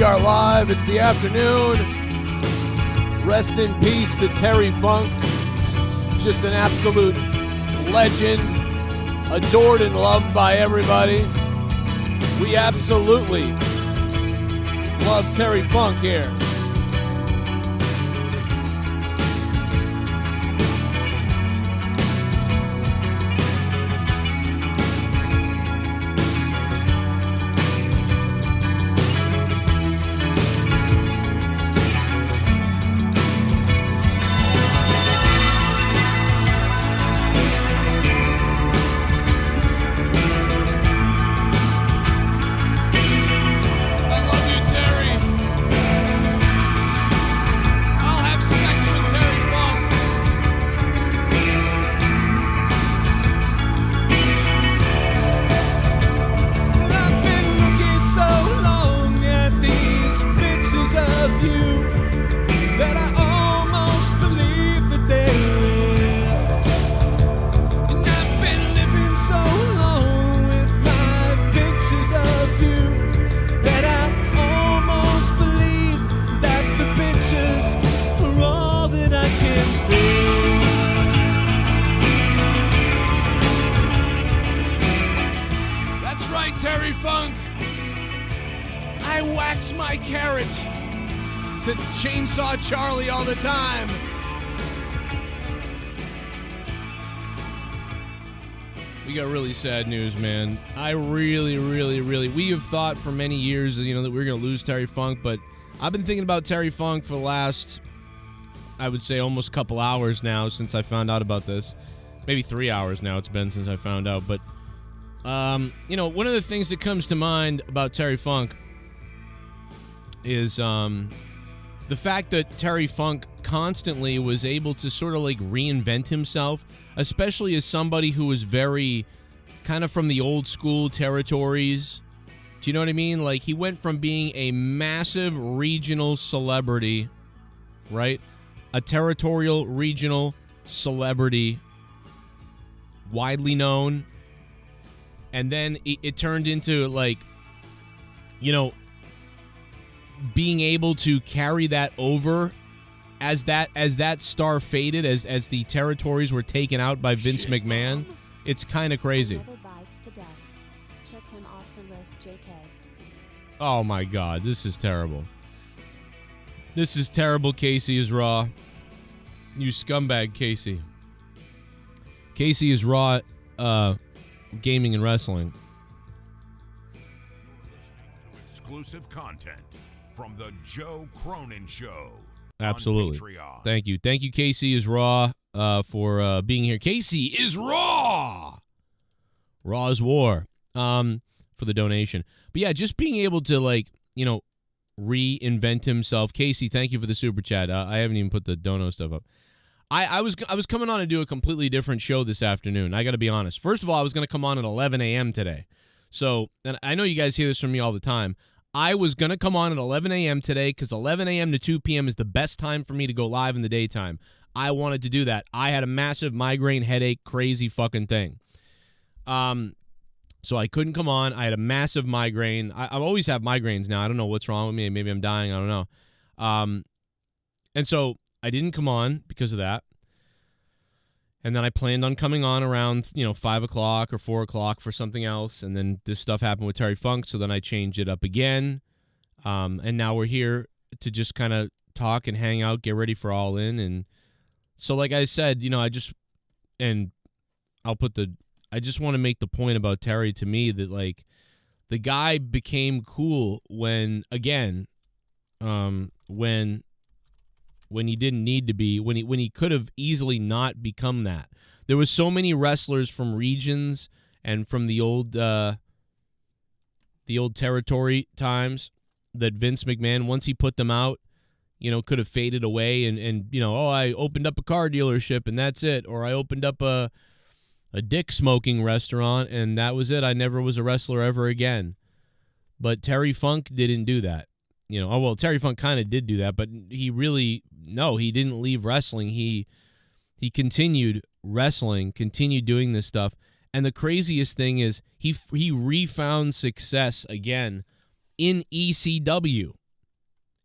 We are live. It's the afternoon. Rest in peace to Terry Funk. Just an absolute legend. Adored and loved by everybody. We absolutely love Terry Funk here. Terry Funk, I wax my carrot to Chainsaw Charlie all the time. We got really sad news, man. I really, we have thought for many years, that we were going to lose Terry Funk, but I've been thinking about Terry Funk for the last, I would say, almost a couple hours now since I found out about this. Maybe 3 hours now it's been since I found out, but one of the things that comes to mind about Terry Funk is the fact that Terry Funk constantly was able to sort of like reinvent himself, especially as somebody who was very kind of from the old school territories. Do you know what I mean? Like, he went from being a massive regional celebrity, right? A territorial regional celebrity, widely known. And then it turned into, like, being able to carry that over as that star faded, as the territories were taken out by Vince McMahon. It's kind of crazy. Bites the dust. Check him off the list, JK. Oh my God, this is terrible. This is terrible. Casey is raw. You scumbag, Casey. Casey is raw. Gaming and wrestling. Exclusive content from the Joe Cronin Show. Absolutely. Thank you, Casey is raw, for being here. Casey is raw. Raw is war. For the donation. But yeah, just being able to reinvent himself. Casey, thank you for the super chat. I haven't even put the dono stuff up. I was coming on to do a completely different show this afternoon. I got to be honest. First of all, I was going to come on at 11 a.m. today. So, and I know you guys hear this from me all the time. I was going to come on at 11 a.m. today because 11 a.m. to 2 p.m. is the best time for me to go live in the daytime. I wanted to do that. I had a massive migraine headache, crazy fucking thing. So I couldn't come on. I had a massive migraine. I always have migraines now. I don't know what's wrong with me. Maybe I'm dying. I don't know. And so I didn't come on because of that. And then I planned on coming on around, 5 o'clock or 4 o'clock for something else. And then this stuff happened with Terry Funk. So then I changed it up again. And now we're here to just kind of talk and hang out, get ready for All In. And so like I said, I just want to make the point about Terry to me that, like, the guy became cool when he didn't need to be, when he could have easily not become that. There was so many wrestlers from regions and from the old territory times that Vince McMahon, once he put them out, could have faded away and I opened up a car dealership and that's it. Or I opened up a dick smoking restaurant and that was it. I never was a wrestler ever again. But Terry Funk didn't do that. Terry Funk kind of did do that, but he didn't leave wrestling. He continued wrestling, continued doing this stuff. And the craziest thing is he refound success again in ECW.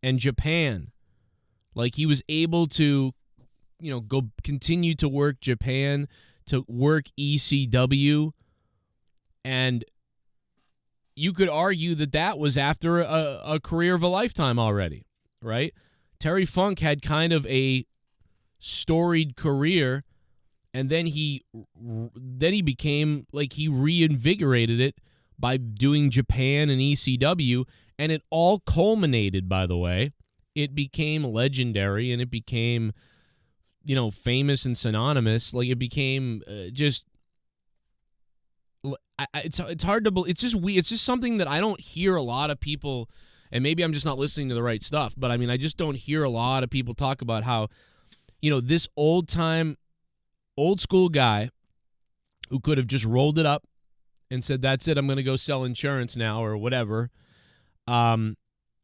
and Japan. Like, he was able to, go continue to work Japan, to work ECW, and you could argue that was after a career of a lifetime already, right? Terry Funk had kind of a storied career, and then he became, like, he reinvigorated it by doing Japan and ECW, and it all culminated, by the way. It became legendary, and it became, famous and synonymous. Like, it became just... It's hard to believe. It's just weird. It's just something that I don't hear a lot of people, and maybe I'm just not listening to the right stuff, but I mean, I just don't hear a lot of people talk about how, this old school guy who could have just rolled it up and said, that's it, I'm going to go sell insurance now or whatever,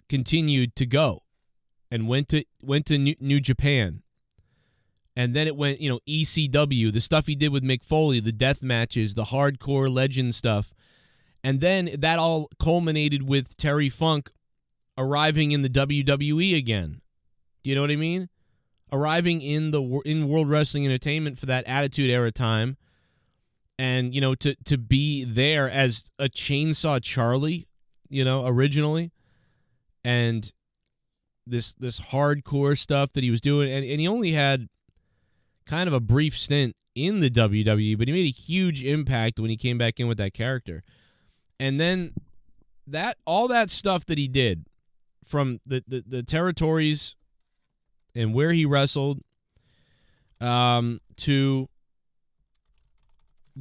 continued to go and went to New Japan. And then it went, ECW, the stuff he did with Mick Foley, the death matches, the hardcore legend stuff. And then that all culminated with Terry Funk arriving in the WWE again. Do you know what I mean? Arriving in World Wrestling Entertainment for that Attitude Era time. And, to be there as a Chainsaw Charlie, originally. And this hardcore stuff that he was doing. And he only had kind of a brief stint in the WWE, but he made a huge impact when he came back in with that character. And then all that stuff that he did, from the territories and where he wrestled, to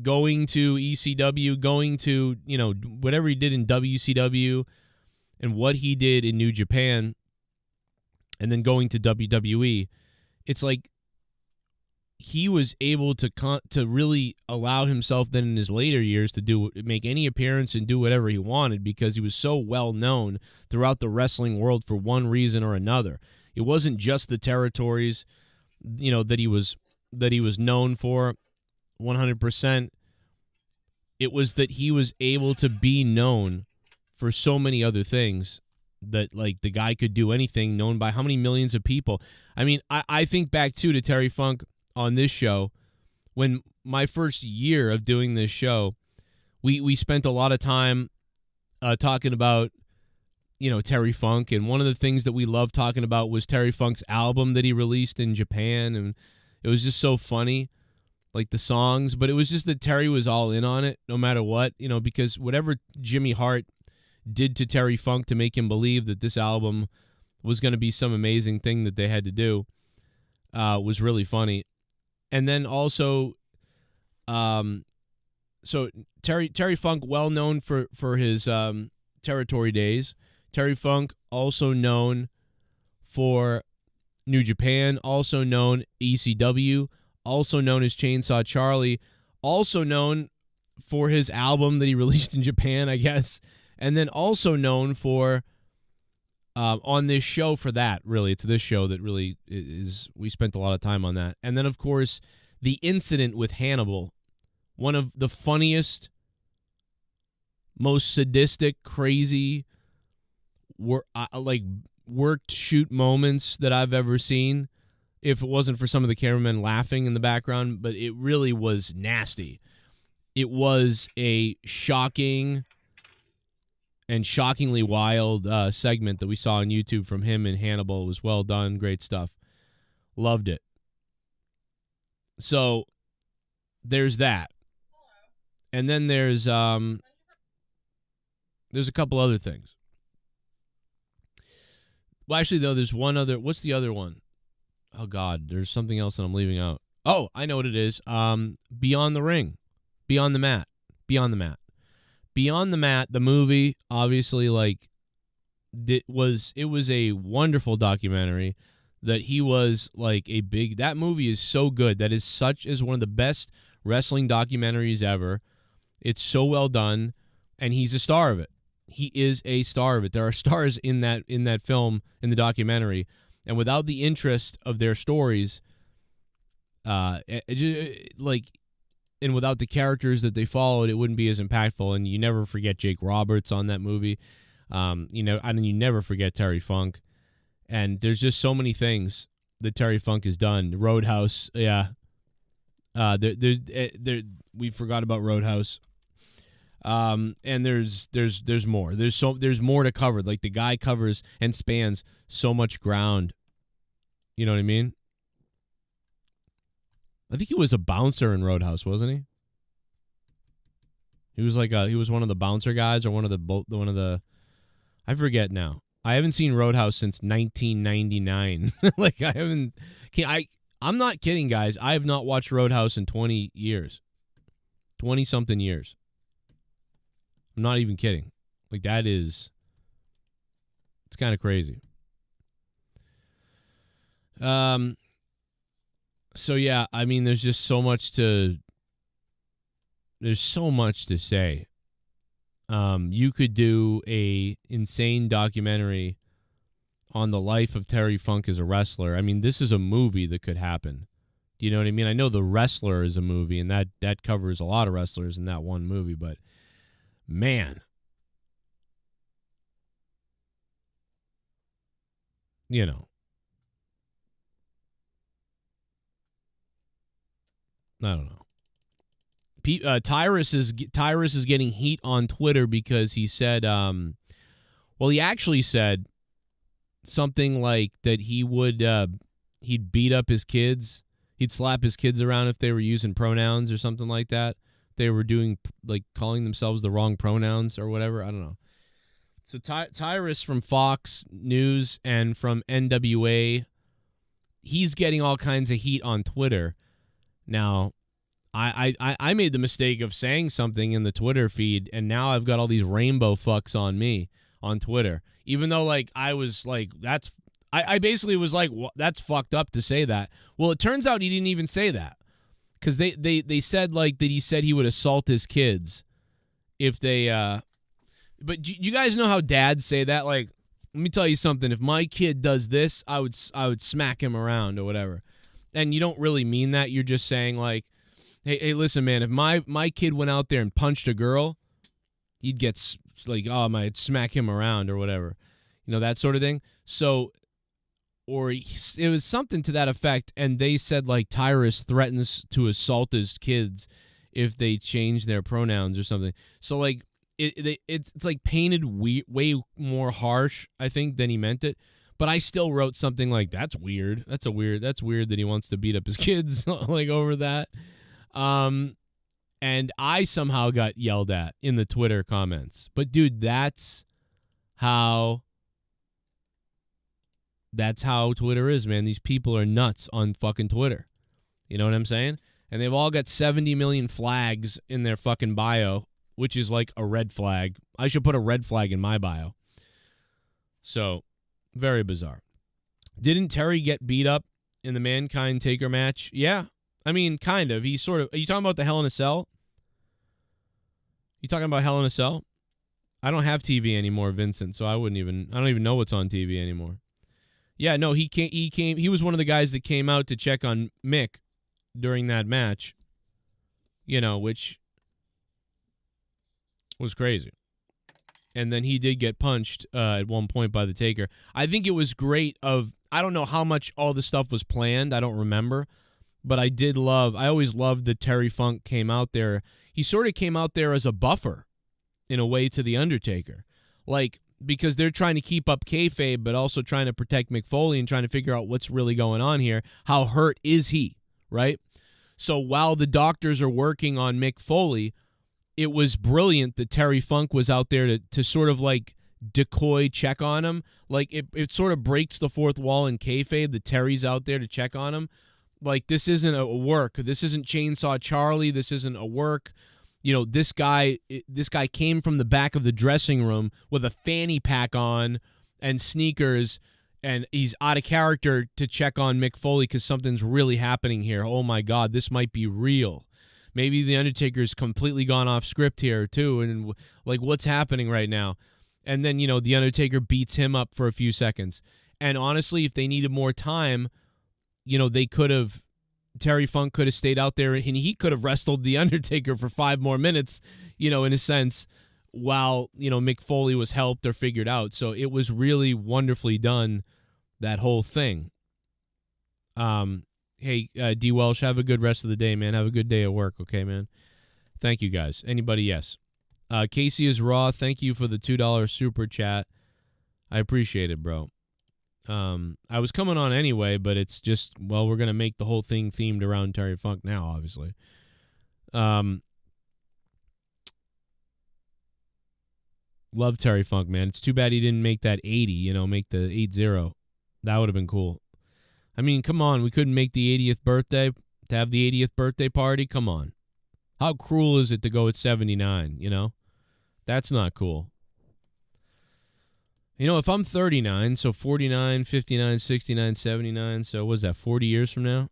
going to ECW, going to, whatever he did in WCW, and what he did in New Japan, and then going to WWE, it's like he was able to really allow himself then in his later years to make any appearance and do whatever he wanted, because he was so well known throughout the wrestling world for one reason or another. It wasn't just the territories, that he was known for 100%. It was that he was able to be known for so many other things, that, like, the guy could do anything, known by how many millions of people. I mean, I think back to Terry Funk on this show, when my first year of doing this show, we spent a lot of time talking about, Terry Funk, and one of the things that we loved talking about was Terry Funk's album that he released in Japan, and it was just so funny, like the songs, but it was just that Terry was all in on it, no matter what, because whatever Jimmy Hart did to Terry Funk to make him believe that this album was going to be some amazing thing that they had to do, was really funny. And then also, so Terry Funk, well known for his territory days. Terry Funk, also known for New Japan, also known ECW, also known as Chainsaw Charlie, also known for his album that he released in Japan, I guess, and then also known for on this show for that, really. It's this show that really is, we spent a lot of time on that. And then, of course, the incident with Hannibal, one of the funniest, most sadistic, crazy, worked shoot moments that I've ever seen, if it wasn't for some of the cameramen laughing in the background, but it really was nasty. It was a shocking and shockingly wild segment that we saw on YouTube from him and Hannibal. It was well done, great stuff. Loved it. So there's that. And then there's a couple other things. Well, actually, though, there's one other. What's the other one? Oh, God, there's something else that I'm leaving out. Oh, I know what it is. Beyond the Ring. Beyond the Mat. Beyond the Mat. Beyond the Mat, the movie, obviously, like, it was a wonderful documentary that he was, like, that movie is so good. That is one of the best wrestling documentaries ever. It's so well done, and he's a star of it. He is a star of it. There are stars in that film, in the documentary, and without the interest of their stories, and without the characters that they followed, it wouldn't be as impactful. And you never forget Jake Roberts on that movie. And you never forget Terry Funk. And there's just so many things that Terry Funk has done. Roadhouse, yeah. We forgot about Roadhouse. And there's more. There's more to cover. Like, the guy covers and spans so much ground. You know what I mean? I think he was a bouncer in Roadhouse, wasn't he? He was he was one of the bouncer guys, or one of the I forget now. I haven't seen Roadhouse since 1999. Like, I'm not kidding, guys. I have not watched Roadhouse in 20 years. 20-something years. I'm not even kidding. Like, it's kind of crazy. So yeah, I mean, there's so much to say. You could do a insane documentary on the life of Terry Funk as a wrestler. I mean, this is a movie that could happen. Do you know what I mean? I know The Wrestler is a movie, and that covers a lot of wrestlers in that one movie, but man, you know, I don't know. Tyrus is getting heat on Twitter because he said, he actually said something like that he'd beat up his kids, he'd slap his kids around if they were using pronouns or something like that. They were doing, like, calling themselves the wrong pronouns or whatever. I don't know. So Tyrus from Fox News and from NWA, he's getting all kinds of heat on Twitter. Now, I made the mistake of saying something in the Twitter feed, and now I've got all these rainbow fucks on me on Twitter. Even though, like, I was like, I basically was like, well, that's fucked up to say that. Well, it turns out he didn't even say that. Because they said, like, that he said he would assault his kids if they, but you guys know how dads say that? Like, let me tell you something. If my kid does this, I would smack him around or whatever. And you don't really mean that. You're just saying, like, hey, listen, man, if my kid went out there and punched a girl, he'd get, like, I'd smack him around or whatever. You know, that sort of thing. So, or it was something to that effect, and they said, like, Tyrus threatens to assault his kids if they change their pronouns or something. So, like, it's like painted way more harsh, I think, than he meant it. But I still wrote something like, that's weird. That's weird that he wants to beat up his kids, like, over that. And I somehow got yelled at in the Twitter comments. But, dude, that's how Twitter is, man. These people are nuts on fucking Twitter. You know what I'm saying? And they've all got 70 million flags in their fucking bio, which is like a red flag. I should put a red flag in my bio. So, very bizarre. Didn't Terry get beat up in the Mankind Taker match? Yeah. I mean, kind of. He sort of. Are you talking about the Hell in a Cell? You talking about Hell in a Cell? I don't have TV anymore, Vincent, so I don't even know what's on TV anymore. Yeah, no, he came. He was one of the guys that came out to check on Mick during that match. You know, which was crazy. And then he did get punched at one point by the Taker. I think it was great I don't know how much all the stuff was planned. I don't remember. But I always loved that Terry Funk came out there. He sort of came out there as a buffer, in a way, to The Undertaker. Like, because they're trying to keep up kayfabe, but also trying to protect Mick Foley and trying to figure out what's really going on here. How hurt is he, right? So while the doctors are working on Mick Foley, it was brilliant that Terry Funk was out there to sort of, like, decoy check on him. Like, it sort of breaks the fourth wall in kayfabe that Terry's out there to check on him. Like, this isn't a work. This isn't Chainsaw Charlie. This isn't a work. You know, this guy came from the back of the dressing room with a fanny pack on and sneakers, and he's out of character to check on Mick Foley because something's really happening here. Oh, my God, this might be real. Maybe The Undertaker's completely gone off script here, too, and, like, what's happening right now? And then, you know, The Undertaker beats him up for a few seconds. And honestly, if they needed more time, you know, Terry Funk could have stayed out there and he could have wrestled The Undertaker for 5 more minutes, you know, in a sense, while, you know, Mick Foley was helped or figured out. So it was really wonderfully done that whole thing. Hey, D. Welsh, have a good rest of the day, man. Have a good day at work, okay, man? Thank you, guys. Anybody? Yes. Casey is raw. Thank you for the $2 super chat. I appreciate it, bro. I was coming on anyway, but it's just, well, we're going to make the whole thing themed around Terry Funk now, obviously. Love Terry Funk, man. It's too bad he didn't make that 80, make the 80. That would have been cool. I mean, come on. We couldn't make the 80th birthday to have the 80th birthday party. Come on. How cruel is it to go at 79, That's not cool. If I'm 39, so 49, 59, 69, 79, so what is that, 40 years from now?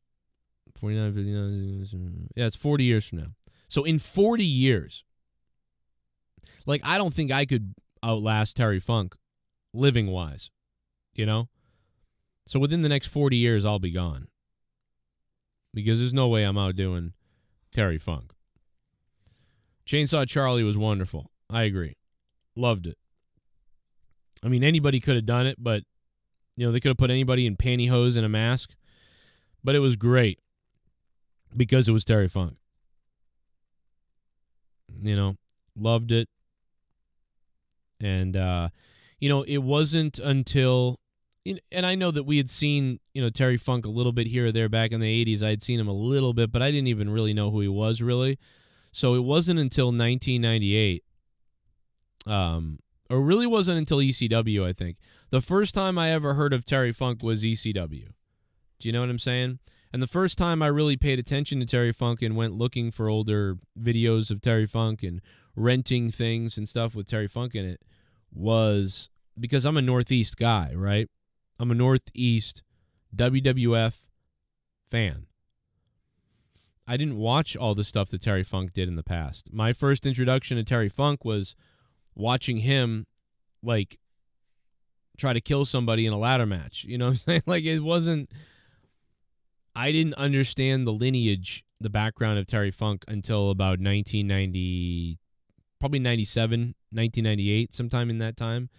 49, 59, yeah, it's 40 years from now. So in 40 years, I don't think I could outlast Terry Funk living-wise, So within the next 40 years, I'll be gone. Because there's no way I'm outdoing Terry Funk. Chainsaw Charlie was wonderful. I agree. Loved it. I mean, anybody could have done it, but, they could have put anybody in pantyhose and a mask. But it was great because it was Terry Funk. Loved it. And, it wasn't until, and I know that we had seen, Terry Funk a little bit here or there back in the 80s. I had seen him a little bit, but I didn't even really know who he was, really. So it wasn't until 1998, or really wasn't until ECW, I think. The first time I ever heard of Terry Funk was ECW. Do you know what I'm saying? And the first time I really paid attention to Terry Funk and went looking for older videos of Terry Funk and renting things and stuff with Terry Funk in it was because I'm a Northeast guy, right? I'm a Northeast WWF fan. I didn't watch all the stuff that Terry Funk did in the past. My first introduction to Terry Funk was watching him, try to kill somebody in a ladder match. You know what I'm saying? It wasn't... I didn't understand the lineage, the background of Terry Funk until about 1990, probably 97, 1998, sometime in that time.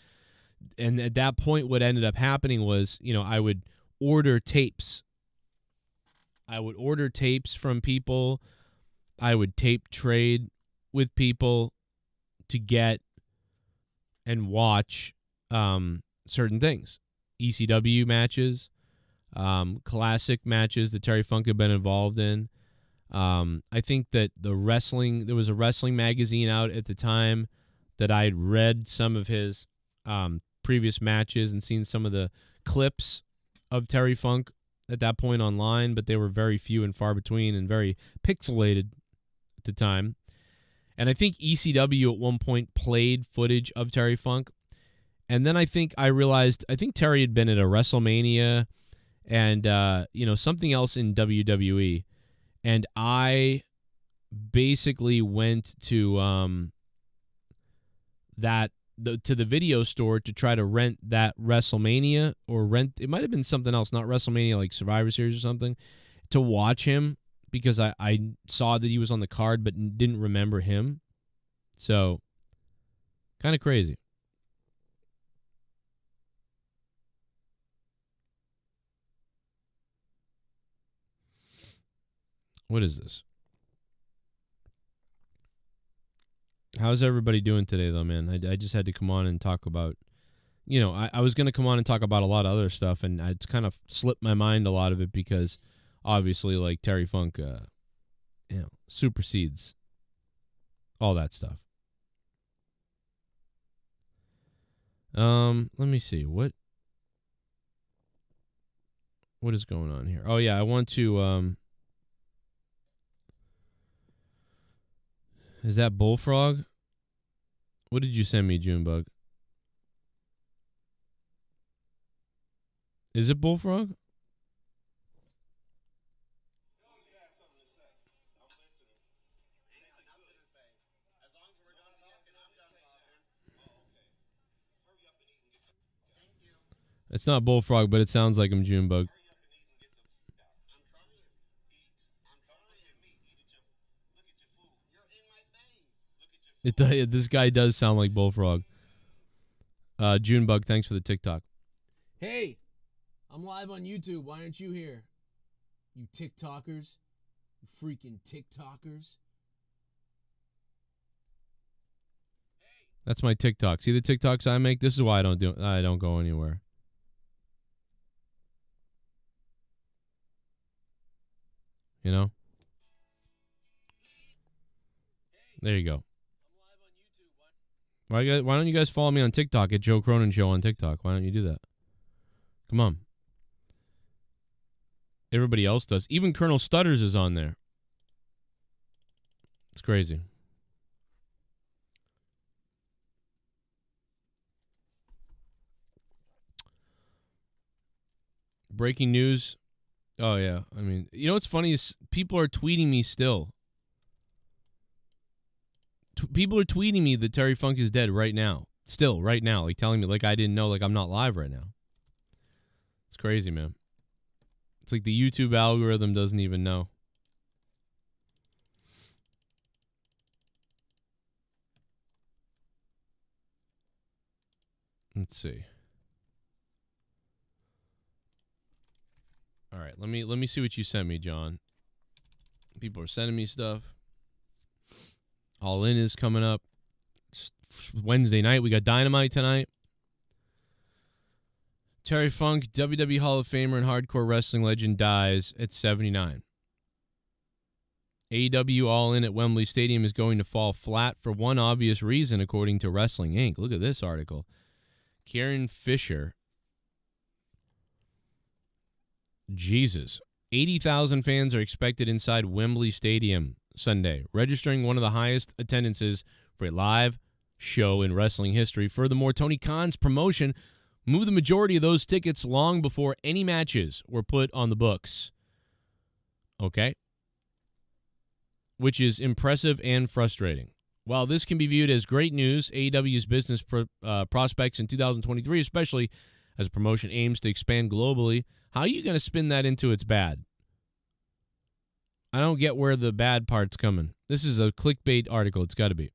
And at that point, what ended up happening was, I would order tapes. I would order tapes from people. I would tape trade with people to get and watch certain things. ECW matches, classic matches that Terry Funk had been involved in. I think that there was a wrestling magazine out at the time that I'd read some of his previous matches and seen some of the clips of Terry Funk at that point online, but they were very few and far between and very pixelated at the time. And I think ECW at one point played footage of Terry Funk. And then I think Terry had been at a WrestleMania and, something else in WWE. And I basically went to to the video store to try to rent that WrestleMania it might have been something else, not WrestleMania, like Survivor Series or something, to watch him because I saw that he was on the card but didn't remember him. So, kind of crazy. What is this? How's everybody doing today, though, man? I just had to come on and talk about, I was going to come on and talk about a lot of other stuff, and it's kind of slipped my mind a lot of it because, obviously, Terry Funk, supersedes all that stuff. Let me see. What is going on here? Oh, yeah, I want to, is that Bullfrog? What did you send me, Junebug? Is it Bullfrog? It's not Bullfrog, but it sounds like him, Junebug. This guy does sound like Bullfrog. Junebug, thanks for the TikTok. Hey, I'm live on YouTube. Why aren't you here? You TikTokers. You freaking TikTokers. That's my TikTok. See the TikToks I make? This is why I don't go anywhere. You know? There you go. Why don't you guys follow me on TikTok at Joe Cronin Show on TikTok? Why don't you do that? Come on. Everybody else does. Even Colonel Stutters is on there. It's crazy. Breaking news. Oh, yeah. I mean, you know what's funny is people are tweeting me still. People are tweeting me that Terry Funk is dead right now. Still, right now. Like, telling me, like, I didn't know, like, I'm not live right now. It's crazy, man. It's like the YouTube algorithm doesn't even know. Let's see. All right, let me see what you sent me, John. People are sending me stuff. All In is coming up. It's Wednesday night. We got Dynamite tonight. Terry Funk, WWE Hall of Famer and hardcore wrestling legend, dies at 79. AEW All In at Wembley Stadium is going to fall flat for one obvious reason, according to Wrestling Inc. Look at this article. Karen Fisher. Jesus. 80,000 fans are expected inside Wembley Stadium Sunday, registering one of the highest attendances for a live show in wrestling history. Furthermore, Tony Khan's promotion moved the majority of those tickets long before any matches were put on the books. Okay? Which is impressive and frustrating. While this can be viewed as great news, AEW's business prospects in 2023, especially as a promotion aims to expand globally, how are you going to spin that into it's bad? I don't get where the bad part's coming. This is a clickbait article. It's got to be.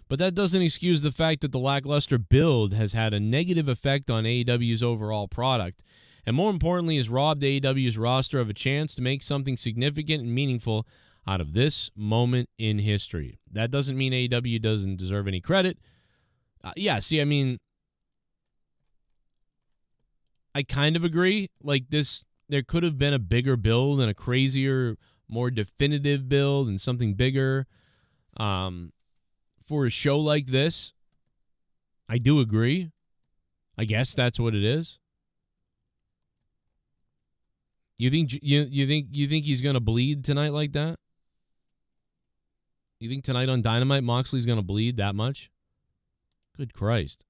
But that doesn't excuse the fact that the lackluster build has had a negative effect on AEW's overall product, and more importantly, has robbed AEW's roster of a chance to make something significant and meaningful out of this moment in history. That doesn't mean AEW doesn't deserve any credit. I mean, I kind of agree. Like this, there could have been a bigger build and a crazier, more definitive build and something bigger. For a show like this, I do agree. I guess that's what it is. You think he's gonna bleed tonight like that? You think tonight on Dynamite Moxley's gonna bleed that much? Good Christ.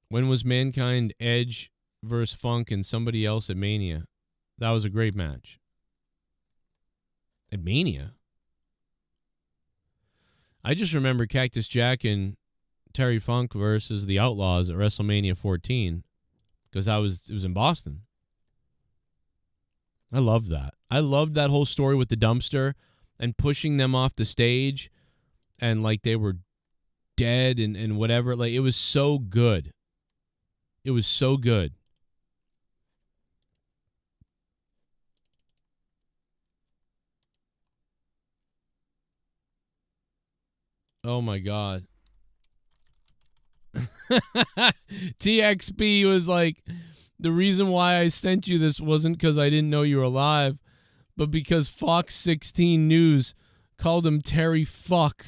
When was Mankind, Edge versus Funk and somebody else at Mania? That was a great match. At Mania? I just remember Cactus Jack and Terry Funk versus the Outlaws at WrestleMania 14 because it was in Boston. I loved that. I loved that whole story with the dumpster and pushing them off the stage and like they were dead and whatever. Like it was so good. It was so good. Oh my God. TXP was like, the reason why I sent you this wasn't because I didn't know you were alive, but because Fox 16 News called him Terry Fuck.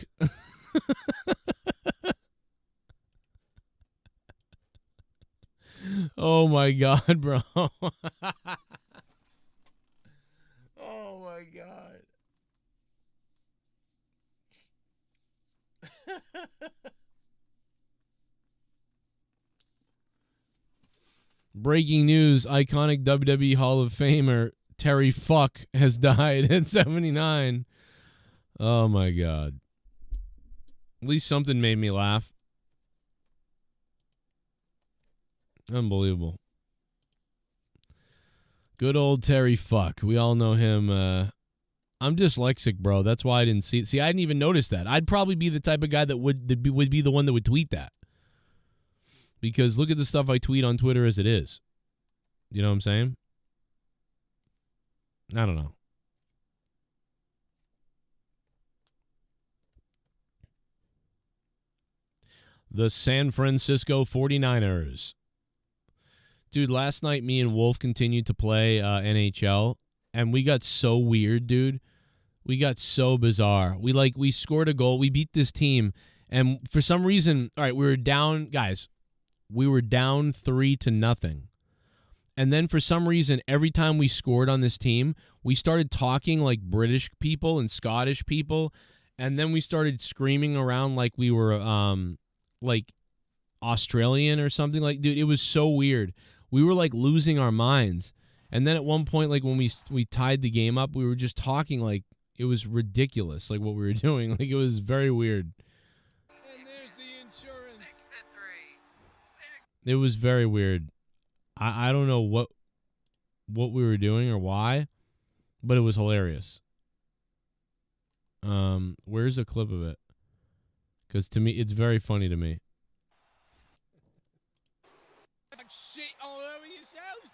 Oh my God, bro. Oh my God. Breaking news, iconic WWE Hall of Famer Terry Fuck has died at 79. Oh my God. At least something made me laugh. Unbelievable. Good old Terry Fuck. We all know him. I'm dyslexic, bro. That's why I didn't see it. See, I didn't even notice that. I'd probably be the type of guy that would be the one that would tweet that. Because look at the stuff I tweet on Twitter as it is. You know what I'm saying? I don't know. The San Francisco 49ers. Dude, last night me and Wolf continued to play NHL, and we got so weird, dude. We got so bizarre. We scored a goal. We beat this team, and for some reason, all right, we were down, guys. We were down 3-0. And then for some reason, every time we scored on this team, we started talking like British people and Scottish people, and then we started screaming around like we were like Australian or something. Like, dude, it was so weird. We were like losing our minds. And then at one point, like when we tied the game up, we were just talking like it was ridiculous, like what we were doing. Like it was very weird. And there's the insurance. 6-3. It was very weird. I don't know what we were doing or why, but it was hilarious. Where's a clip of it? Because to me, it's very funny to me. Like shit all over yourselves.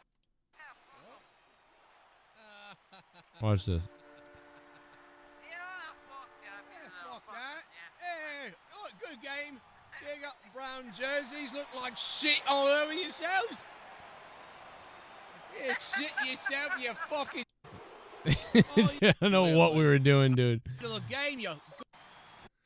Watch this. Fuck that. Hey, oh, good game. You got brown jerseys, look like shit all over yourselves. Yeah, shit yourself, you fucking. I don't know what we were doing, dude. The game, you.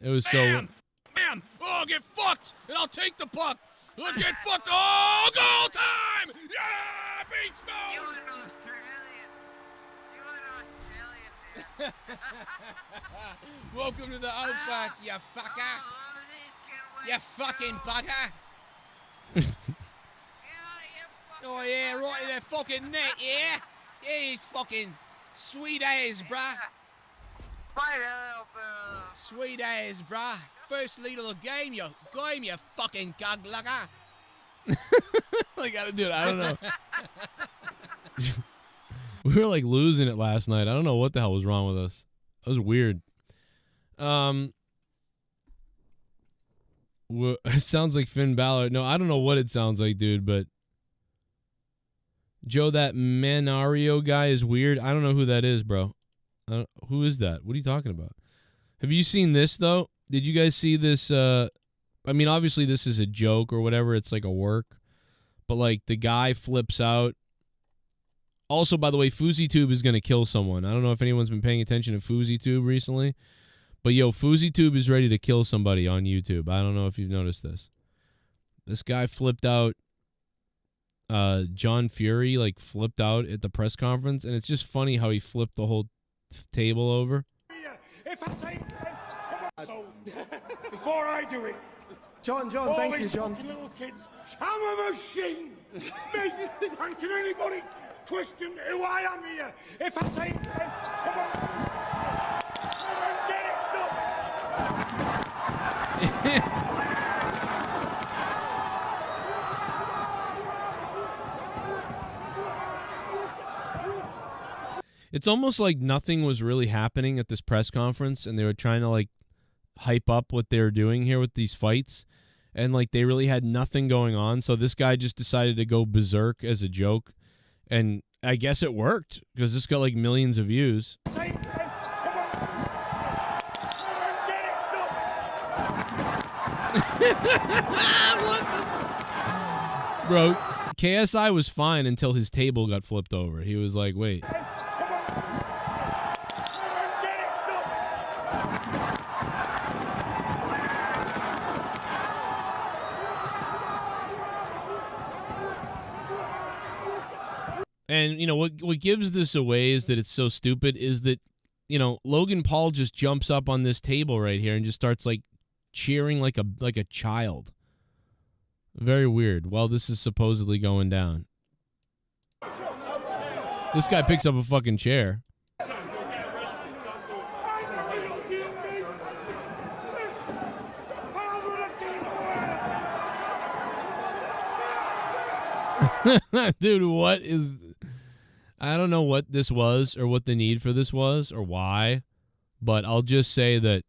It was so. Bam! Oh, get fucked, and I'll take the puck. Look, get fucked. Oh, goal time! Yeah, beach mode. You an Australian. You an Australian, man. Welcome to the Outback, you fucker. You fucking bugger. Oh, yeah, right in their fucking neck, yeah? Yeah, you fucking sweet ass, bruh. Sweet ass, bruh. First lead of the game, you fucking gug lugger. I gotta do it. I don't know. We were like losing it last night. I don't know what the hell was wrong with us. That was weird. It sounds like Finn Balor. No, I don't know what it sounds like, dude, but Joe, that Manario guy is weird. I don't know who that is, bro. Who is that? What are you talking about? Have you seen this, though? Did you guys see this? I mean, obviously this is a joke or whatever. It's like a work. But, like, the guy flips out. Also, by the way, FouseyTube is going to kill someone. I don't know if anyone's been paying attention to FouseyTube recently. But, yo, FouseyTube is ready to kill somebody on YouTube. I don't know if you've noticed this. This guy flipped out. John Fury, like, flipped out at the press conference. And it's just funny how he flipped the whole table over. So, before I do it, John, thank you, John. Little kids, I'm a machine. Me, can anybody question who I am here? If I say, come on, get it done. It's almost like nothing was really happening at this press conference, and they were trying to, like, hype up what they were doing here with these fights, and, like, they really had nothing going on, so this guy just decided to go berserk as a joke, and I guess it worked, because this got, like, millions of views. Bro, KSI was fine until his table got flipped over. He was like, wait. And, you know, what gives this away is that it's so stupid is that, you know, Logan Paul just jumps up on this table right here and just starts, like, cheering like a child. Very weird. While this is supposedly going down. This guy picks up a fucking chair. Dude, what is... I don't know what this was or what the need for this was or why, but I'll just say that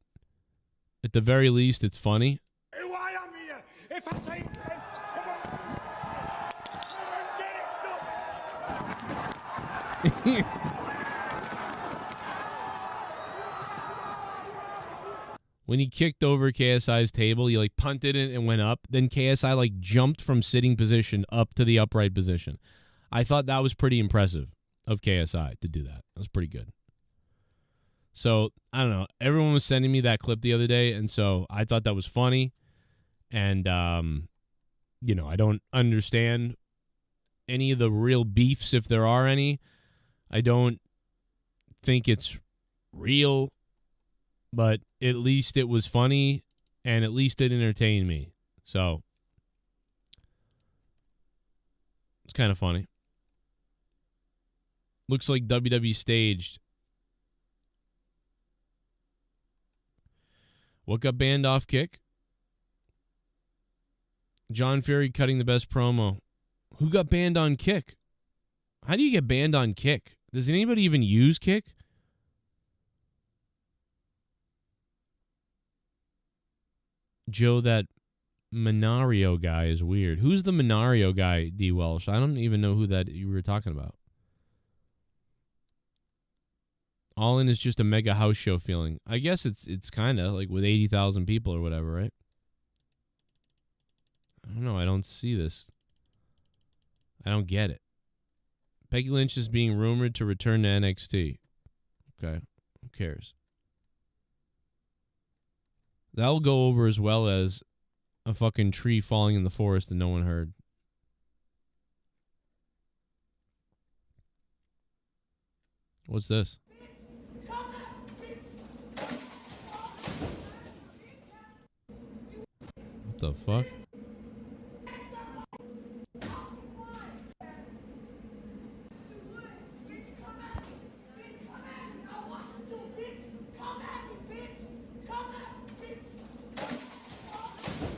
at the very least it's funny. Who I am here? If I say, come on. When he kicked over KSI's table, he like punted it and went up. Then KSI like jumped from sitting position up to the upright position. I thought that was pretty impressive of KSI to do that. That was pretty good. So, I don't know. Everyone was sending me that clip the other day, and so I thought that was funny. And, you know, I don't understand any of the real beefs, if there are any. I don't think it's real, but at least it was funny, and at least it entertained me. So, it's kind of funny. Looks like WWE staged. What got banned off Kick? John Fury cutting the best promo. Who got banned on Kick? How do you get banned on Kick? Does anybody even use Kick? Joe, that Minario guy is weird. Who's the Minario guy, D. Welsh? I don't even know who that you were talking about. All In is just a mega house show feeling. I guess it's kind of like with 80,000 people or whatever, right? I don't know. I don't see this. I don't get it. Becky Lynch is being rumored to return to NXT. Okay. Who cares? That'll go over as well as a fucking tree falling in the forest and no one heard. What's this? What the fuck?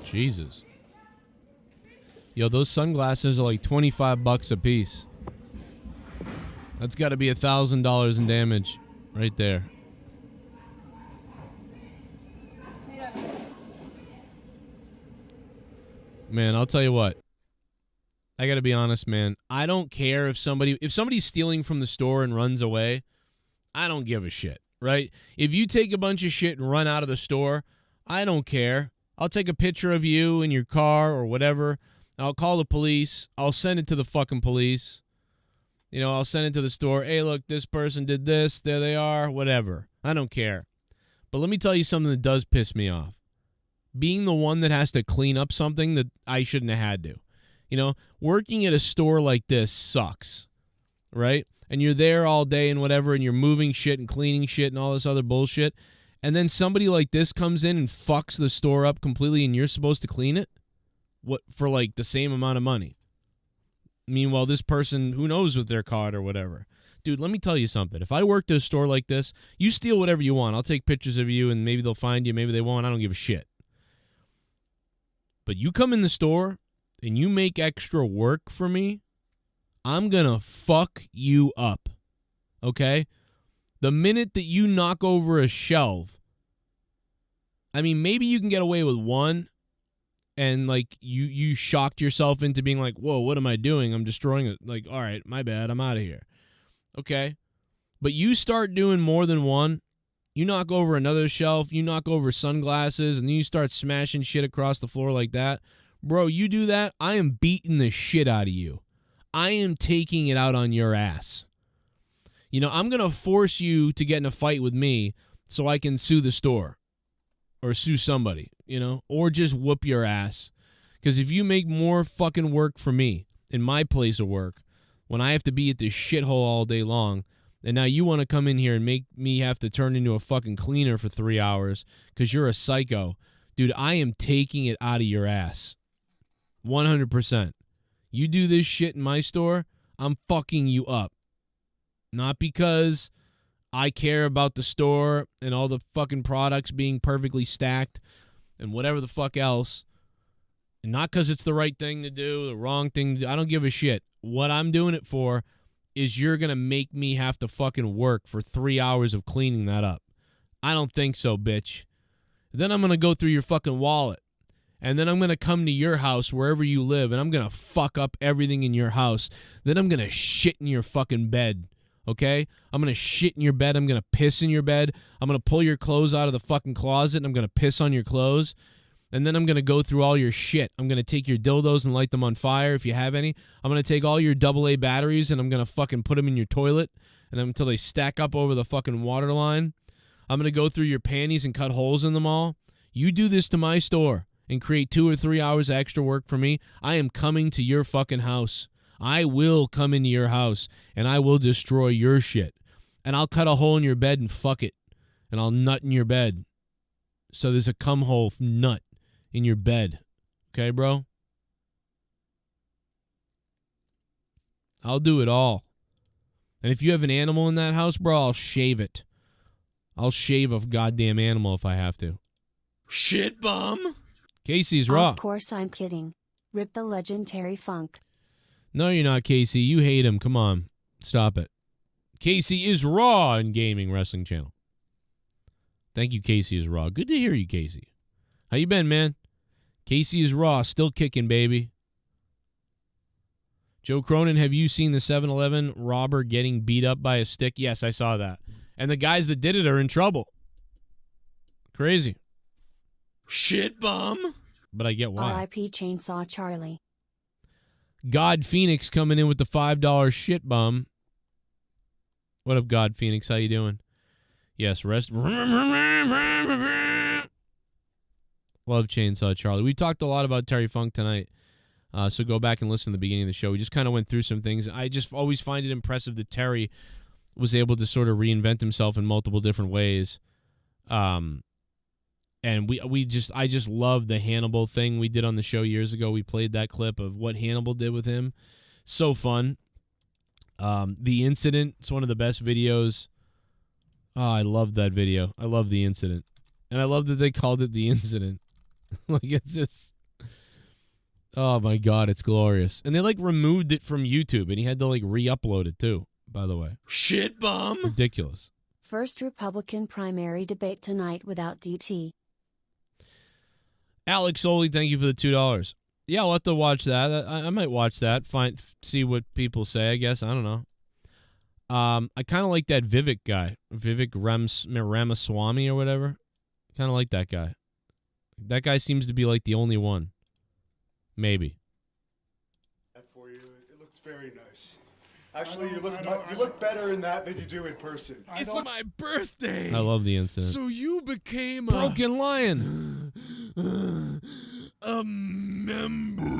Jesus. Yo, those sunglasses are like $25 a piece. That's got to be $1,000 in damage right there. Man, I'll tell you what. I got to be honest, man. I don't care if somebody's stealing from the store and runs away. I don't give a shit, right? If you take a bunch of shit and run out of the store, I don't care. I'll take a picture of you in your car or whatever. I'll call the police. I'll send it to the fucking police. You know, I'll send it to the store. Hey, look, this person did this. There they are. Whatever. I don't care. But let me tell you something that does piss me off. Being the one that has to clean up something that I shouldn't have had to. You know, working at a store like this sucks, right? And you're there all day and whatever, and you're moving shit and cleaning shit and all this other bullshit. And then somebody like this comes in and fucks the store up completely and you're supposed to clean it? What, for like the same amount of money? Meanwhile, this person, who knows with their card or whatever. Dude, let me tell you something. If I worked at a store like this, you steal whatever you want. I'll take pictures of you and maybe they'll find you, maybe they won't. I don't give a shit. But you come in the store and you make extra work for me, I'm gonna fuck you up. Okay? The minute that you knock over a shelf, I mean, maybe you can get away with one and, like, you shocked yourself into being like, whoa, what am I doing? I'm destroying it. Like, all right, my bad. I'm out of here. Okay? But you start doing more than one. You knock over another shelf. You knock over sunglasses, and then you start smashing shit across the floor like that. Bro, you do that, I am beating the shit out of you. I am taking it out on your ass. You know, I'm going to force you to get in a fight with me so I can sue the store or sue somebody, you know, or just whoop your ass. Because if you make more fucking work for me in my place of work when I have to be at this shithole all day long, and now you want to come in here and make me have to turn into a fucking cleaner for 3 hours because you're a psycho, dude, I am taking it out of your ass. 100%. You do this shit in my store, I'm fucking you up. Not because I care about the store and all the fucking products being perfectly stacked and whatever the fuck else. And not because it's the right thing to do, the wrong thing to do. I don't give a shit. What I'm doing it for is you're going to make me have to fucking work for 3 hours of cleaning that up. I don't think so, bitch. Then I'm going to go through your fucking wallet. And then I'm going to come to your house wherever you live, and I'm going to fuck up everything in your house. Then I'm going to shit in your fucking bed okay? I'm going to shit in your bed. I'm going to piss in your bed. I'm going to pull your clothes out of the fucking closet, and I'm going to piss on your clothes. And then I'm going to go through all your shit. I'm going to take your dildos and light them on fire if you have any. I'm going to take all your AA batteries, and I'm going to fucking put them in your toilet and until they stack up over the fucking water line. I'm going to go through your panties and cut holes in them all. You do this to my store and create 2 or 3 hours of extra work for me, I am coming to your fucking house. I will come into your house, and I will destroy your shit. And I'll cut a hole in your bed and fuck it. And I'll nut in your bed. So there's a cum hole nut in your bed. Okay, bro? I'll do it all. And if you have an animal in that house, bro, I'll shave it. I'll shave a goddamn animal if I have to. Shit bum. Casey's raw. Of course I'm kidding. Rip the legendary Funk. No, you're not, Casey. You hate him. Come on. Stop it. Casey is raw in Gaming Wrestling Channel. Thank you, Casey is raw. Good to hear you, Casey. How you been, man? Casey is raw. Still kicking, baby. Joe Cronin, have you seen the 7-Eleven robber getting beat up by a stick? Yes, I saw that. And the guys that did it are in trouble. Crazy. Shit bum. But I get why. R.I.P. Chainsaw Charlie. God Phoenix coming in with the $5 shit bum. What up, God Phoenix? How you doing? Yes, rest. Love Chainsaw Charlie. We talked a lot about Terry Funk tonight, so go back and listen to the beginning of the show. We just kind of went through some things. I just always find it impressive that Terry was able to sort of reinvent himself in multiple different ways. And I just love the Hannibal thing we did on the show years ago. We played that clip of what Hannibal did with him. So fun. The Incident, it's one of the best videos. Oh, I love that video. I love The Incident. And I love that they called it The Incident. Like, it's just... Oh, my God, it's glorious. And they, like, removed it from YouTube, and he had to, like, re-upload it, too, by the way. Shit bum! Ridiculous. First Republican primary debate tonight without DT. Alex Oli, thank you for the $2. Yeah, I'll have to watch that. I might watch that. See what people say, I guess. I don't know. I kind of like that Vivek guy. Vivek Ramaswamy or whatever. Kind of like that guy. That guy seems to be like the only one. Maybe. For you, it looks very nice. Actually, you look better in that than you do in person. It's my birthday. I love The Incident. So you became Broken Lion. a member.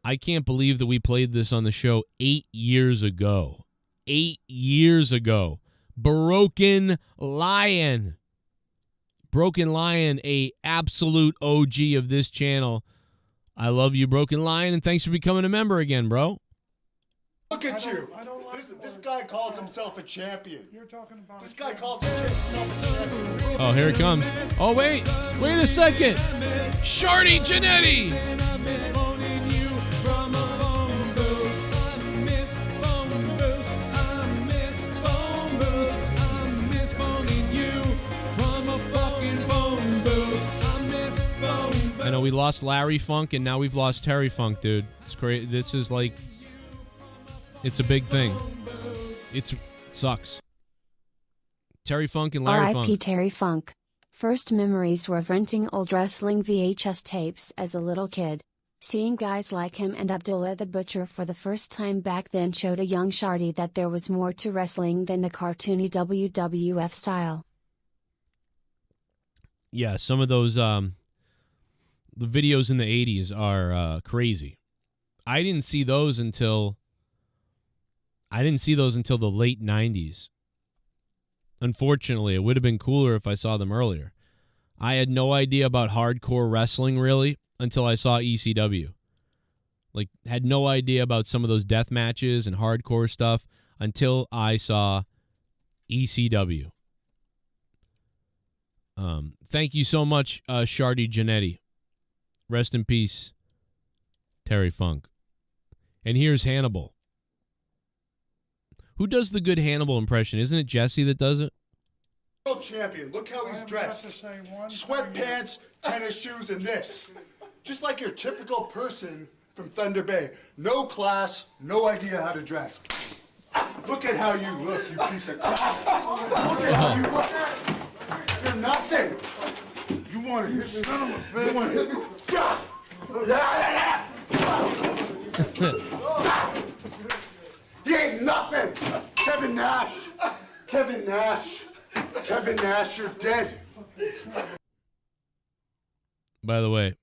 I can't believe that we played this on the show 8 years ago. 8 years ago. Broken Lion. Broken Lion, a absolute OG of this channel. I love you, Broken Lion, and thanks for becoming a member again, bro. Look at you. This guy calls himself a champion. You're talking about this guy calls himself a champion. Oh, here it comes. Oh, wait a second. Shardy Janetti. I know we lost Larry Funk, and now we've lost Terry Funk, dude. It's crazy. This is like, it's a big thing. It sucks. Terry Funk and Larry Funk. R.I.P. Terry Funk. First memories were of renting old wrestling VHS tapes as a little kid. Seeing guys like him and Abdullah the Butcher for the first time back then showed a young Shardy that there was more to wrestling than the cartoony WWF style. Yeah, some of those... the videos in the 80s are crazy. I didn't see those until the late 90s. Unfortunately, it would have been cooler if I saw them earlier. I had no idea about hardcore wrestling, really, until I saw ECW. Like, had no idea about some of those death matches and hardcore stuff until I saw ECW. Thank you so much, Shardy Janetti. Rest in peace, Terry Funk. And here's Hannibal. Who does the good Hannibal impression? Isn't it Jesse that does it? World champion. Look how he's dressed. Sweatpants, tennis shoes, and this. Just like your typical person from Thunder Bay. No class, no idea how to dress. Look at how you look, you piece of crap. Look at how you look. You're nothing. You want to hit me? Son of a bitch. You want to hit me? He ain't nothing. Kevin Nash. Kevin Nash. Kevin Nash, you're dead. By the way,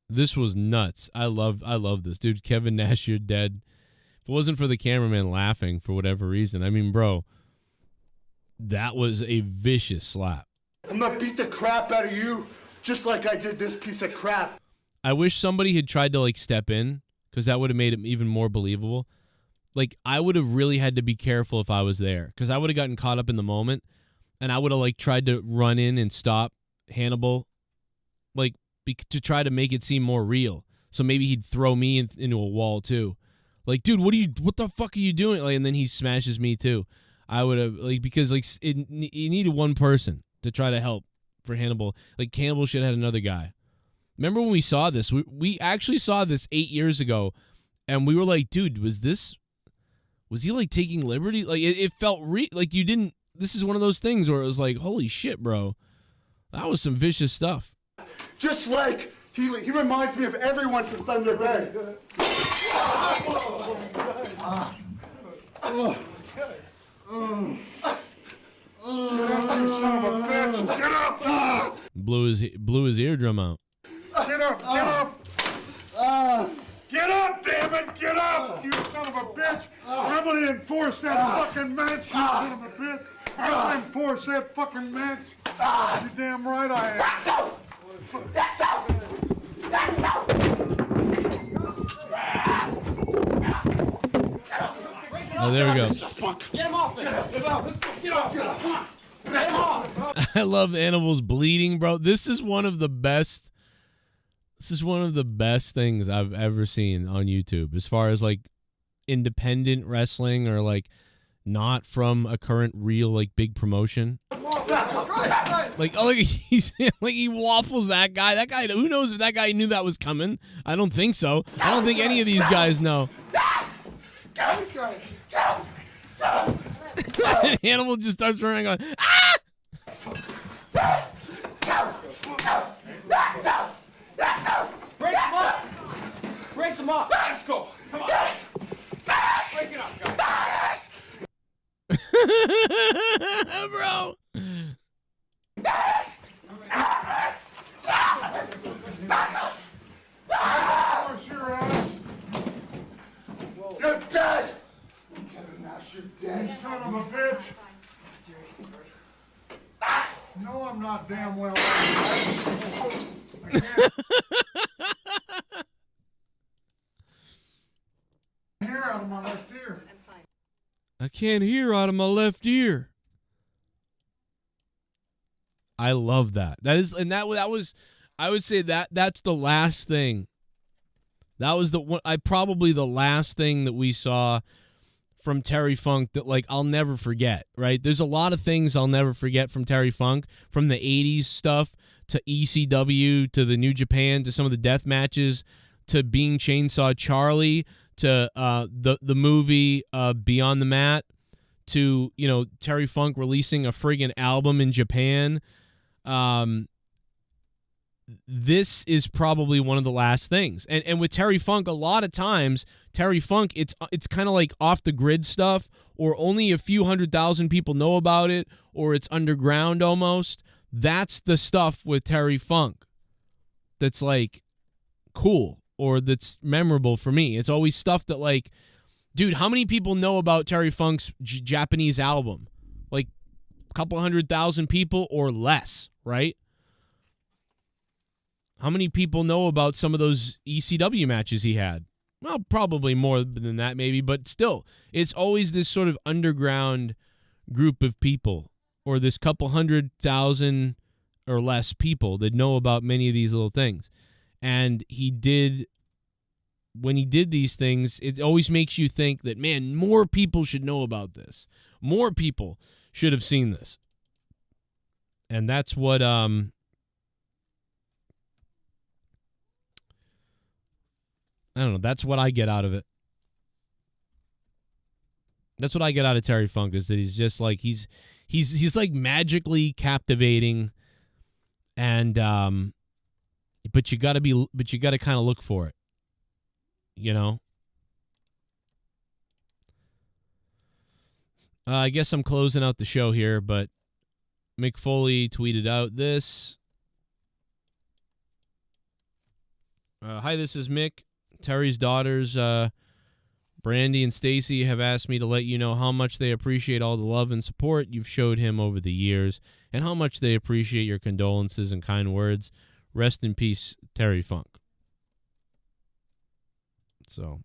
this was nuts. I love this. Dude, Kevin Nash, you're dead. If it wasn't for the cameraman laughing for whatever reason, I mean, bro, that was a vicious slap. I'm gonna beat the crap out of you just like I did this piece of crap. I wish somebody had tried to, like, step in, because that would have made it even more believable. Like, I would have really had to be careful if I was there, because I would have gotten caught up in the moment, and I would have, like, tried to run in and stop Hannibal, like, to try to make it seem more real. So maybe he'd throw me into a wall, too. Like, dude, what the fuck are you doing? Like, and then he smashes me, too. I would have, like, because, like, you needed one person to try to help for Hannibal. Like, Hannibal should have had another guy. Remember when we saw this? We actually saw this 8 years ago, and we were like, dude, was he, like, taking liberty? Like, it felt like you didn't, this is one of those things where it was like, holy shit, bro. That was some vicious stuff. Just like, he reminds me of everyone from Thunder Bay. Get up, you son of a bitch! Get up! Blew his eardrum out. Get up! Get up! Get up, damn it! Get up! You son of a bitch! I'm gonna enforce that fucking match, you son of a bitch! I'm gonna enforce that fucking match! You damn right I am! Oh, there we go. Get him off there! Get him off! Let's go! Get off! Get off! Come on! Get him off! I love animals bleeding, bro. This is one of the best things I've ever seen on YouTube as far as, like, independent wrestling or, like, not from a current real, like, big promotion. Like, oh, look, he's like, he waffles that guy. That guy, who knows if that guy knew that was coming? I don't think so. I don't think any of these guys know. Animal just starts running on. Ah! Break him up! Break him up! Let's go! Come on! Break it up, guys! Bro. You're dead! Kevin Nash, you're dead. You son of a bitch! No, I'm not damn well. Hear out of my left ear. I can't hear out of my left ear. I love that. That was, I would say that's the last thing. That was probably the last thing that we saw from Terry Funk that, like, I'll never forget, right? There's a lot of things I'll never forget from Terry Funk, from the 80s stuff to ECW to the New Japan to some of the death matches to being Chainsaw Charlie to the movie Beyond the Mat to, you know, Terry Funk releasing a friggin' album in Japan. This is probably one of the last things. And with Terry Funk, a lot of times, Terry Funk, it's kind of like off the grid stuff, or only a few 100,000 people know about it, or it's underground almost. That's the stuff with Terry Funk that's, like, cool, or that's memorable for me. It's always stuff that, like, dude, how many people know about Terry Funk's Japanese album? Like, a couple 100,000 people or less, right? How many people know about some of those ECW matches he had? Well, probably more than that, maybe, but still, it's always this sort of underground group of people, or this couple 100,000 or less people that know about many of these little things. And when he did these things, it always makes you think that, man, more people should know about this. More people should have seen this. And that's what I don't know. That's what I get out of it. That's what I get out of Terry Funk, is that he's just like he's like magically captivating, and but you got to kind of look for it, you know. I guess I'm closing out the show here, but Mick Foley tweeted out this. Hi, this is Mick. Terry's daughters, Brandy and Stacy, have asked me to let you know how much they appreciate all the love and support you've showed him over the years, and how much they appreciate your condolences and kind words. Rest in peace, Terry Funk. So,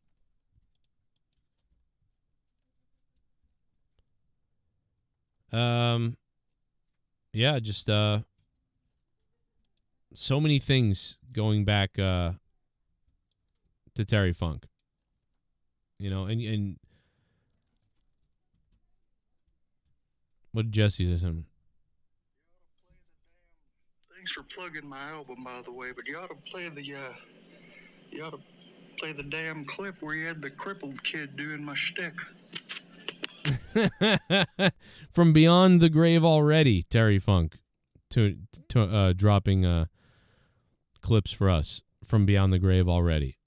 yeah, just so many things going back to Terry Funk. You know, and what did Jesse say something? Thanks for plugging my album, by the way, but you ought to play the damn clip where you had the crippled kid doing my shtick. From Beyond the Grave Already, Terry Funk, dropping clips for us from Beyond the Grave Already.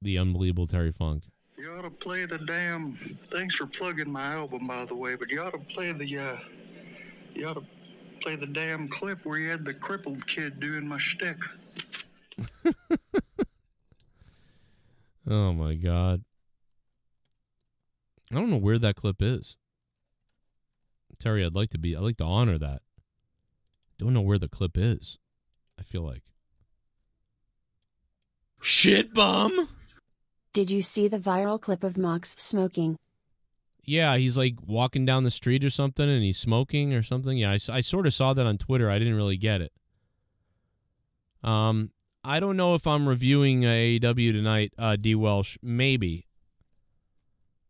The unbelievable Terry Funk. You ought to play the damn. Thanks for plugging my album, by the way, but you ought to play the damn clip where you had the crippled kid doing my shtick. Oh my God. I don't know where that clip is. Terry, I'd like to honor that. Don't know where the clip is. I feel like. Shit bum. Did you see the viral clip of Mox smoking? Yeah, he's like walking down the street or something, and he's smoking or something. Yeah, I sort of saw that on Twitter. I didn't really get it. I don't know if I'm reviewing AEW tonight, D. Welsh. Maybe.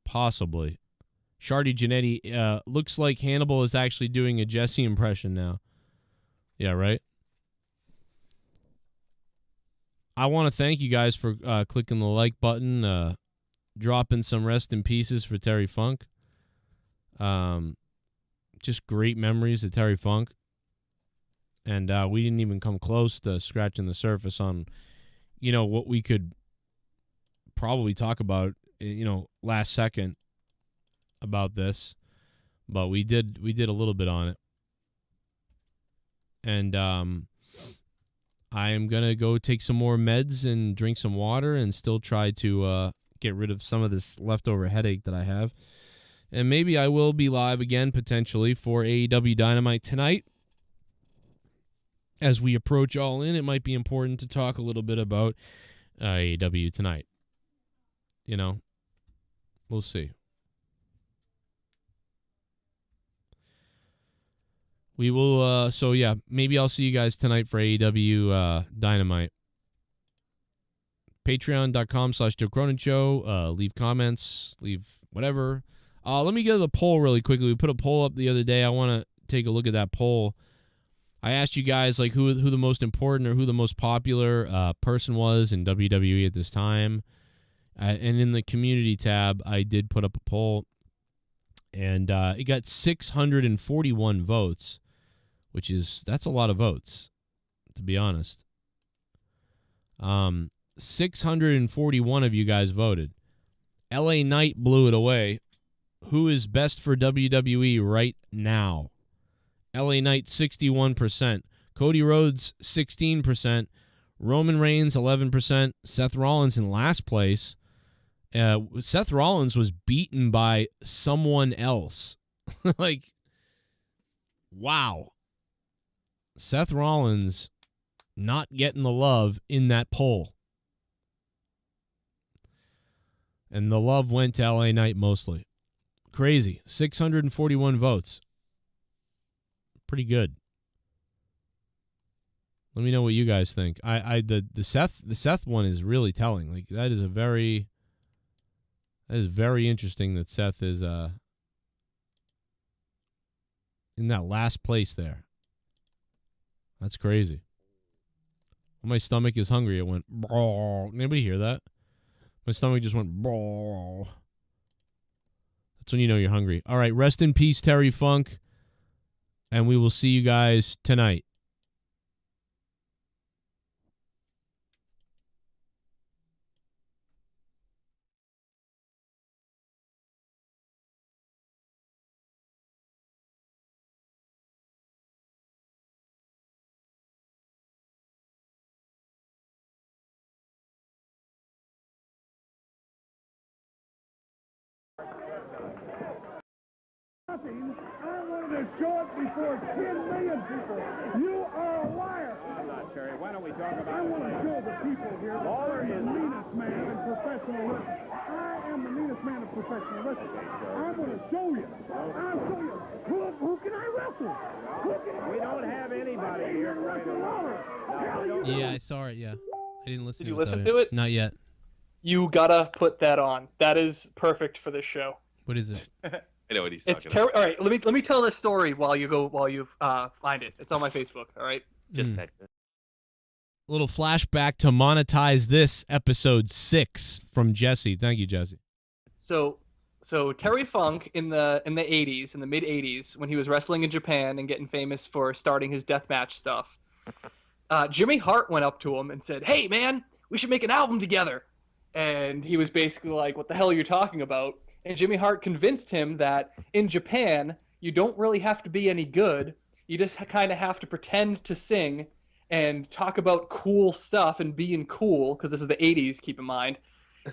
Possibly. Shardy Janetti, looks like Hannibal is actually doing a Jesse impression now. Yeah, right? I want to thank you guys for clicking the like button, dropping some rest in pieces for Terry Funk. Just great memories of Terry Funk. And we didn't even come close to scratching the surface on, you know, what we could probably talk about, you know, last second about this. But we did a little bit on it. And I am going to go take some more meds and drink some water and still try to get rid of some of this leftover headache that I have. And maybe I will be live again, potentially, for AEW Dynamite tonight. As we approach All In, it might be important to talk a little bit about AEW tonight. You know, we'll see. We will, so yeah, maybe I'll see you guys tonight for AEW Dynamite. Patreon.com/Joe Cronin Show. Leave comments, leave whatever. Let me get to the poll really quickly. We put a poll up the other day. I want to take a look at that poll. I asked you guys like who the most important or who the most popular person was in WWE at this time. And in the community tab, I did put up a poll. And it got 641 votes. That's a lot of votes, to be honest. 641 of you guys voted. LA Knight blew it away. Who is best for WWE right now? LA Knight, 61%. Cody Rhodes, 16%. Roman Reigns, 11%. Seth Rollins in last place. Seth Rollins was beaten by someone else. Like, wow. Seth Rollins not getting the love in that poll. And the love went to LA Knight mostly. Crazy. 641 votes. Pretty good. Let me know what you guys think. The Seth one is really telling. Like that is very interesting that Seth is in that last place there. That's crazy. When my stomach is hungry, it went. Anybody hear that? My stomach just went. Brawl. That's when you know you're hungry. All right, rest in peace, Terry Funk, and we will see you guys tonight. I wanted to show it before 10 million people. You are a liar. I'm not, Terry. Why don't we talk about I want to show the people here that I'm the meanest man in professional wrestling. I am the meanest man in professional wrestling. I'm going to show you. I'll show you. Who can I wrestle? We don't have anybody here. Yeah, I saw it. Yeah, I didn't listen. Did you listen to it? Not yet. You gotta put that on. That is perfect for this show. What is it? I know what he's talking about. All right, let me tell this story while you find it. It's on my Facebook. All right, just that good. A little flashback to monetize this episode 6 from Jesse. Thank you, Jesse. So Terry Funk in the 80s, in the mid 80s, when he was wrestling in Japan and getting famous for starting his deathmatch stuff, Jimmy Hart went up to him and said, "Hey man, we should make an album together." And he was basically like, "What the hell are you talking about?" And Jimmy Hart convinced him that in Japan, you don't really have to be any good. You just kind of have to pretend to sing and talk about cool stuff and being cool, because this is the 80s, keep in mind.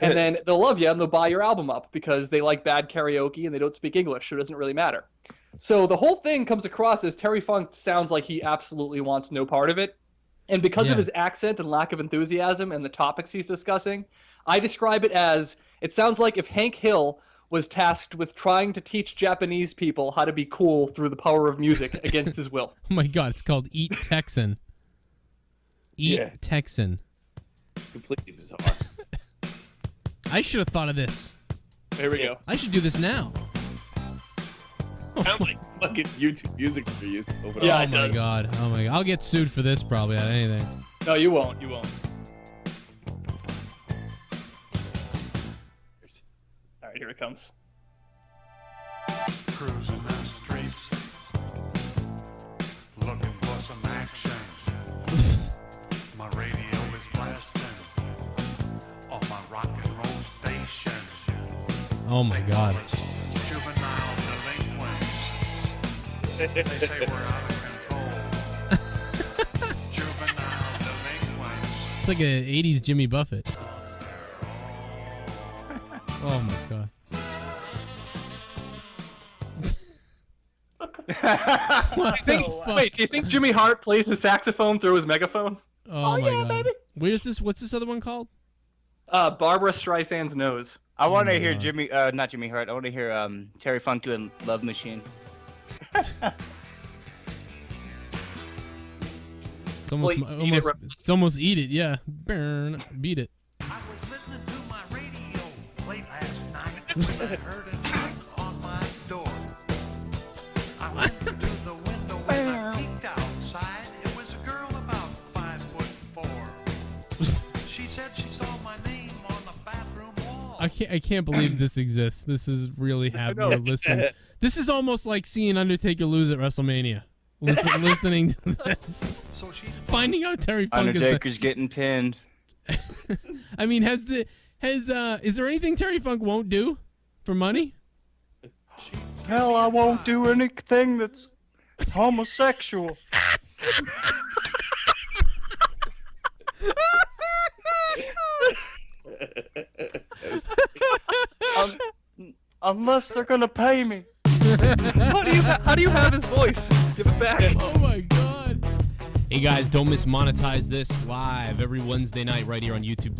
And then they'll love you and they'll buy your album up because they like bad karaoke and they don't speak English, so it doesn't really matter. So the whole thing comes across as Terry Funk sounds like he absolutely wants no part of it. And because of his accent and lack of enthusiasm and the topics he's discussing, I describe it as, it sounds like if Hank Hill was tasked with trying to teach Japanese people how to be cool through the power of music against his will. Oh my God, it's called Eat Texan. Eat Texan. Completely bizarre. I should have thought of this. There we go. I should do this now. Sounds like fucking YouTube music for you. Yeah, oh my God. Oh my God. I'll get sued for this probably on anything. No, you won't. You won't. All right, here it comes. Cruising the streets, looking for some action. My radio is blasting on my rock and roll station. Oh my God. Juvenile delinquents. They say we're out of control. Juvenile delinquents. It's like a 80s Jimmy Buffett. Oh my God. Wait, do you think Jimmy Hart plays the saxophone through his megaphone? Oh my God. Baby. Where's this? What's this other one called? Barbara Streisand's Nose. I want to hear not Jimmy Hart. I want to hear Terry Funk doing Love Machine. It's almost eat it, yeah. Burn, beat it. I was listening to my radio late last night. I heard a knock on my door. I went to the window and I peeked outside. It was a girl about 5'4". She said she saw my name on the bathroom wall. I can't believe this exists. This is really happening. Listening. This is almost like seeing Undertaker lose at WrestleMania. Listening to this. So finding out Terry Funk Undertaker's getting pinned. I mean, is there anything Terry Funk won't do for money? Hell, I won't do anything that's homosexual. Unless they're gonna pay me. How do you have his voice? Give it back. Oh my God. Hey guys, don't miss Monetize This live every Wednesday night right here on YouTube.